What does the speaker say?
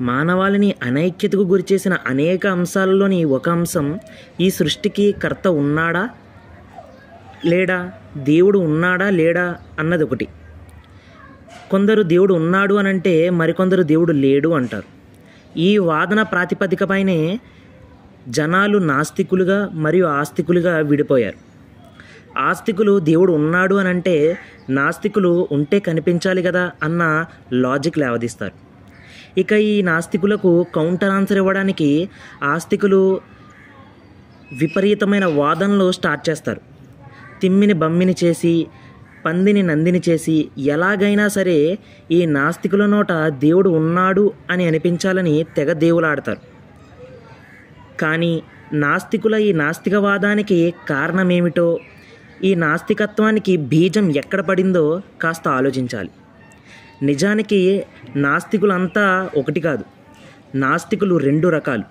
మానవాళిని అనైక్యతకు గురిచేసిన అనేక అంశాలలోని ఒక అంశం ఈ సృష్టికి కర్త ఉన్నాడా లేడా, దేవుడు ఉన్నాడా లేడా అన్నది ఒకటి. కొందరు దేవుడు ఉన్నాడు అని అంటే మరికొందరు దేవుడు లేడు అంటారు. ఈ వాదన ప్రాతిపదికపైనే జనాలు నాస్తికులుగా మరియు ఆస్తికులుగా విడిపోయారు. ఆస్తికులు దేవుడు ఉన్నాడు అని అంటే నాస్తికులు ఉంటే కనిపించాలి కదా అన్న లాజిక్ లేవదీస్తారు. ఇక ఈ నాస్తికులకు కౌంటర్ ఆన్సర్ ఇవ్వడానికి ఆస్తికులు విపరీతమైన వాదనలు స్టార్ట్ చేస్తారు. తిమ్మిని బమ్మిని చేసి, పందిని నందిని చేసి ఎలాగైనా సరే ఈ నాస్తికుల నోట దేవుడు ఉన్నాడు అని అనిపించాలని తెగ దేవులాడతారు. కానీ నాస్తికుల ఈ నాస్తికవాదానికి కారణమేమిటో, ఈ నాస్తికత్వానికి బీజం ఎక్కడ పడిందో కాస్త ఆలోచించాలి. నిజానికి నాస్తికులంతా ఒకటి కాదు. నాస్తికులు రెండు రకాలు.